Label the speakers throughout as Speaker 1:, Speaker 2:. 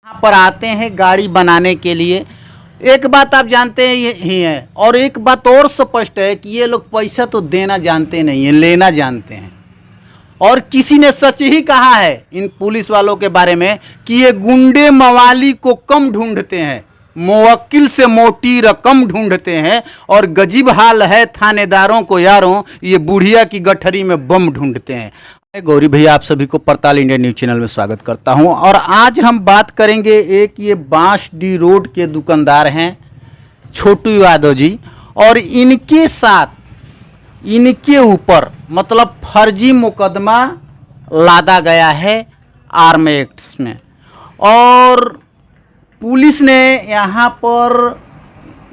Speaker 1: यहाँ पर आते हैं गाड़ी बनाने के लिए। एक बात आप जानते हैं ही है, और एक बात और स्पष्ट है कि ये लोग पैसा तो देना जानते नहीं है, लेना जानते हैं। और किसी ने सच ही कहा है इन पुलिस वालों के बारे में कि ये गुंडे मवाली को कम ढूंढते हैं, मुवक्किल से मोटी रकम ढूंढते हैं, और गजीब हाल है थानेदारों को यारों, ये बुढ़िया की गठरी में बम ढूंढते हैं। गौरी भैया, आप सभी को पड़ताल इंडिया न्यूज चैनल में स्वागत करता हूं। और आज हम बात करेंगे, एक ये बांसडी रोड के दुकानदार हैं छोटू यादव जी, और इनके साथ इनके ऊपर मतलब फर्जी मुकदमा लादा गया है आर्म एक्ट्स में। और पुलिस ने यहाँ पर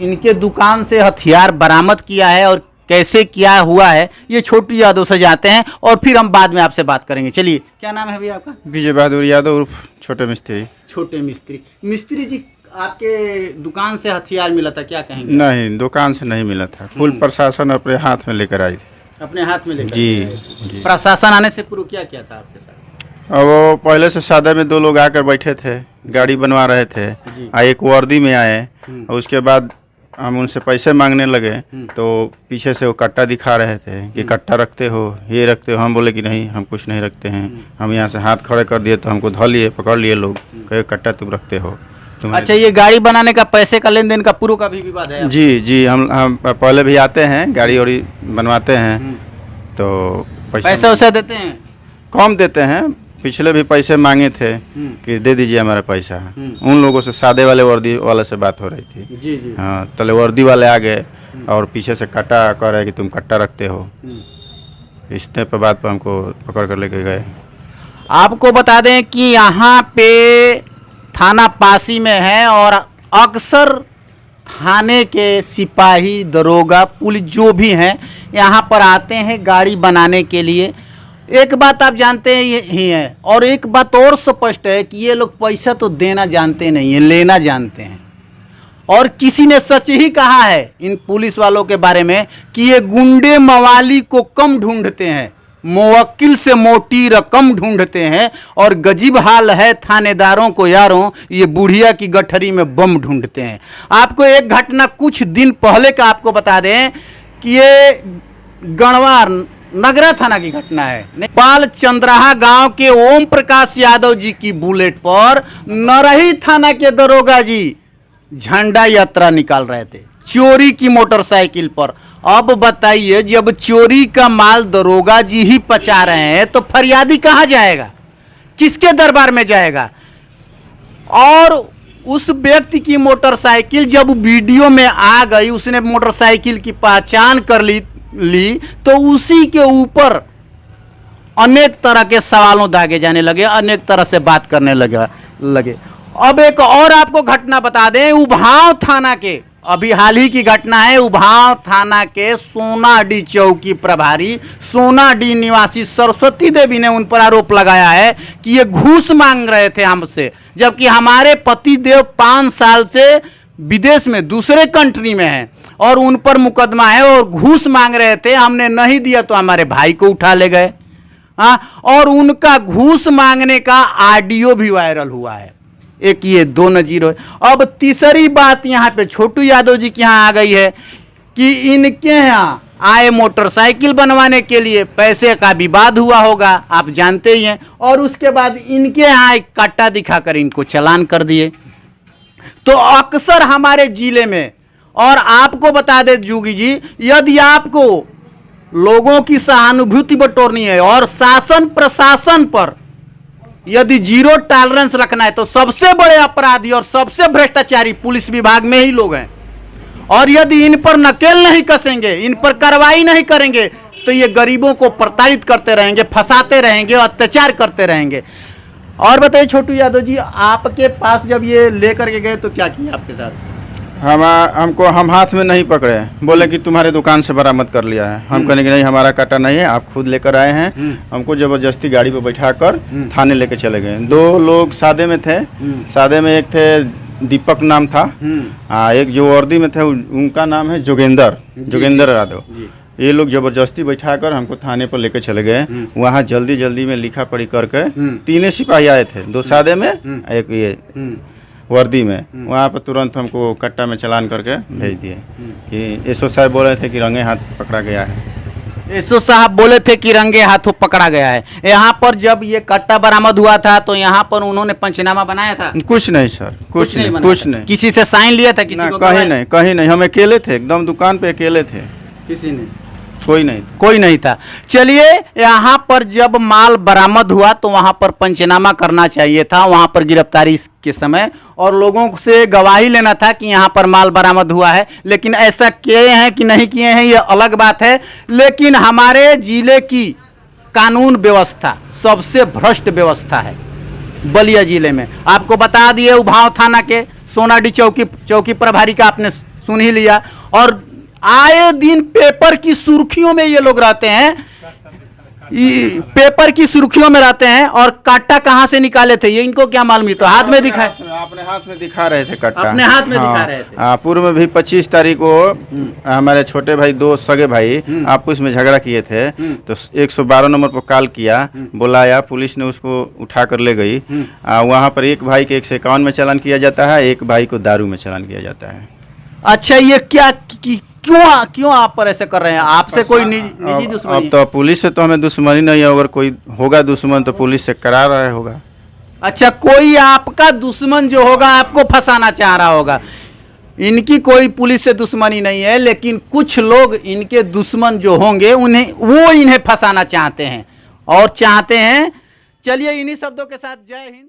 Speaker 1: इनके दुकान से हथियार बरामद किया है, और कैसे क्या हुआ है ये छोटू यादव से जाते हैं, और फिर हम बाद में आपसे बात करेंगे। चलिए, क्या नाम है भैया आपका?
Speaker 2: विजय बहादुर यादव उर्फ छोटे मिस्त्री।
Speaker 1: छोटे मिस्त्री। मिस्त्री जी, आपके दुकान से हथियार मिला था, क्या कहेंगे?
Speaker 2: नहीं, दुकान से नहीं मिला था, फुल प्रशासन अपने हाथ में लेकर आई थी।
Speaker 1: अपने हाथ में लेकर?
Speaker 2: जी।
Speaker 1: प्रशासन आने से पूर्व क्या किया था आपके साथ?
Speaker 2: और वो पहले से सादे में दो लोग आकर बैठे थे, गाड़ी बनवा रहे थे, एक वर्दी में आए, और उसके बाद हम उनसे पैसे मांगने लगे तो पीछे से वो कट्टा दिखा रहे थे कि कट्टा रखते हो, ये रखते हो। हम बोले कि नहीं, हम कुछ नहीं रखते हैं। हम यहाँ से हाथ खड़े कर दिए तो हमको धो लिए, पकड़ लिए लोग, कहे कट्टा तुम रखते हो।
Speaker 1: अच्छा, ये गाड़ी बनाने का पैसे का लेन देन का पूर्व का भी विवाद है?
Speaker 2: जी, हम पहले भी आते हैं, गाड़ी वाड़ी बनवाते हैं, तो
Speaker 1: पैसा वैसा देते हैं?
Speaker 2: कम देते हैं। पिछले भी पैसे मांगे थे कि दे दीजिए हमारा पैसा। उन लोगों से सादे वाले वर्दी वाले से बात हो रही थी।
Speaker 1: जी।
Speaker 2: हाँ, तले वर्दी वाले आ गए और पीछे से कट्टा कह रहे कि तुम कट्टा रखते हो। इतने पर बात पर हमको पकड़ कर लेके गए।
Speaker 1: आपको बता दें कि यहाँ पे थाना पासी में है, और अक्सर थाने के सिपाही, दरोगा, पुलिस जो भी हैं यहाँ पर आते हैं गाड़ी बनाने के लिए। एक बात आप जानते हैं ही है, और एक बात और स्पष्ट है कि ये लोग पैसा तो देना जानते नहीं है, लेना जानते हैं। और किसी ने सच ही कहा है इन पुलिस वालों के बारे में कि ये गुंडे मवाली को कम ढूंढते हैं, मुवक्किल से मोटी रकम ढूंढते हैं, और गजीब हाल है थानेदारों को यारों, ये बुढ़िया की गठरी में बम ढूंढते हैं। आपको एक घटना कुछ दिन पहले का आपको बता दें कि ये गणवार नगरा थाना की घटना है। नेपाल चंद्राहा गांव के ओम प्रकाश यादव जी की बुलेट पर नरही थाना के दरोगा जी झंडा यात्रा निकाल रहे थे, चोरी की मोटरसाइकिल पर। अब बताइए, जब चोरी का माल दरोगा जी ही पचा रहे हैं तो फरियादी कहाँ जाएगा, किसके दरबार में जाएगा? और उस व्यक्ति की मोटरसाइकिल जब वीडियो में आ गई, उसने मोटरसाइकिल की पहचान कर ली तो उसी के ऊपर अनेक तरह के सवालों दागे जाने लगे, अनेक तरह से बात करने लगे। अब एक और आपको घटना बता दें, उभाव थाना के, अभी हाल ही की घटना है, उभाव थाना के सोनाडी चौकी प्रभारी, सोनाडी निवासी सरस्वती देवी ने उन पर आरोप लगाया है कि ये घूस मांग रहे थे हमसे, जबकि हमारे पति देव 5 साल से विदेश में दूसरे कंट्री में हैं, और उन पर मुकदमा है, और घूस मांग रहे थे। हमने नहीं दिया तो हमारे भाई को उठा ले गए। हाँ, और उनका घूस मांगने का ऑडियो भी वायरल हुआ है। एक ये 2 नजीर। अब तीसरी बात यहाँ पे छोटू यादव जी के यहाँ आ गई है कि इनके यहाँ आए मोटरसाइकिल बनवाने के लिए, पैसे का विवाद हुआ होगा, आप जानते ही हैं, और उसके बाद इनके यहाँ एक कट्टा दिखाकर इनको चालान कर दिए। तो अक्सर हमारे जिले में, और आपको बता दे जोगी जी, यदि आपको लोगों की सहानुभूति बटोरनी है और शासन प्रशासन पर यदि जीरो टॉलरेंस रखना है, तो सबसे बड़े अपराधी और सबसे भ्रष्टाचारी पुलिस विभाग में ही लोग हैं। और यदि इन पर नकेल नहीं कसेंगे, इन पर कार्रवाई नहीं करेंगे, तो ये गरीबों को प्रताड़ित करते रहेंगे, फंसाते रहेंगे, अत्याचार करते रहेंगे। और बताइए छोटू यादव जी, आपके पास जब ये लेकर के गए तो क्या किया आपके साथ?
Speaker 2: हम हाथ में नहीं पकड़े, बोले कि तुम्हारे दुकान से बरामद कर लिया है। हम कहने कि नहीं, हमारा काटा नहीं है, आप खुद लेकर आए हैं। हमको जबरदस्ती गाड़ी पर बैठा कर थाने लेके चले गए। 2 लोग सादे में थे, सादे में एक थे दीपक नाम था, एक जो वर्दी में थे उनका नाम है जोगेंद्र यादव। ये लोग जबरदस्ती बैठा कर हमको थाने पर लेकर चले गए। वहाँ जल्दी जल्दी में लिखा पढ़ी करके 3 सिपाही आए थे, 2 सादे में एक ये वर्दी में। वहाँ पर तुरंत हमको कट्टा में चालान करके भेज दिए कि एसओ साहब बोल रहे थे कि रंगे हाथ पकड़ा गया है।
Speaker 1: एसओ साहब बोले थे कि रंगे हाथों पकड़ा गया है। यहाँ पर जब ये कट्टा बरामद हुआ था तो यहाँ पर उन्होंने पंचनामा बनाया था?
Speaker 2: कुछ नहीं सर, कुछ नहीं, कुछ नहीं।
Speaker 1: किसी से साइन लिया था? किसी को
Speaker 2: कहीं नहीं, कहीं नहीं। हम अकेले थे, एकदम दुकान पे अकेले थे,
Speaker 1: किसी ने
Speaker 2: कोई नहीं
Speaker 1: था। चलिए, यहाँ पर जब माल बरामद हुआ तो वहाँ पर पंचनामा करना चाहिए था, वहाँ पर गिरफ्तारी के समय, और लोगों से गवाही लेना था कि यहाँ पर माल बरामद हुआ है। लेकिन ऐसा किए हैं कि नहीं किए हैं ये अलग बात है। लेकिन हमारे जिले की कानून व्यवस्था सबसे भ्रष्ट व्यवस्था है बलिया जिले में। आपको बता दिए, उभाव थाना के सोनाडी चौकी प्रभारी का आपने सुन ही लिया, और आए दिन पेपर की सुर्खियों में ये लोग रहते हैं, पेपर की सुर्खियों में रहते हैं। और काटा कहाँ से निकाले थे ये इनको क्या मालूम? तो हाथ में दिखाए,
Speaker 2: अपने हाथ में दिखा रहे थे कट्टा,
Speaker 1: अपने हाथ में दिखा रहे थे।
Speaker 2: पूर्व में भी 25 तारीख को हमारे छोटे भाई 2 सगे भाई आपस में झगड़ा किए थे, तो 112 नंबर पर कॉल किया, बुलाया, पुलिस ने उसको उठा कर ले गई। वहाँ पर एक भाई के 151 में चालान किया जाता है, एक भाई को दारू में चालान किया जाता है।
Speaker 1: अच्छा, ये क्या क्यों आप पर ऐसे कर रहे हैं? आपसे कोई निजी दुश्मनी?
Speaker 2: अब तो पुलिस से तो हमें दुश्मनी नहीं है, अगर कोई होगा दुश्मन तो पुलिस से करा रहा होगा।
Speaker 1: अच्छा, कोई आपका दुश्मन जो होगा आपको फंसाना चाह रहा होगा। इनकी कोई पुलिस से दुश्मनी नहीं है, लेकिन कुछ लोग इनके दुश्मन जो होंगे इन्हें फंसाना चाहते हैं और चाहते हैं। चलिए, इन्हीं शब्दों के साथ जय हिंद।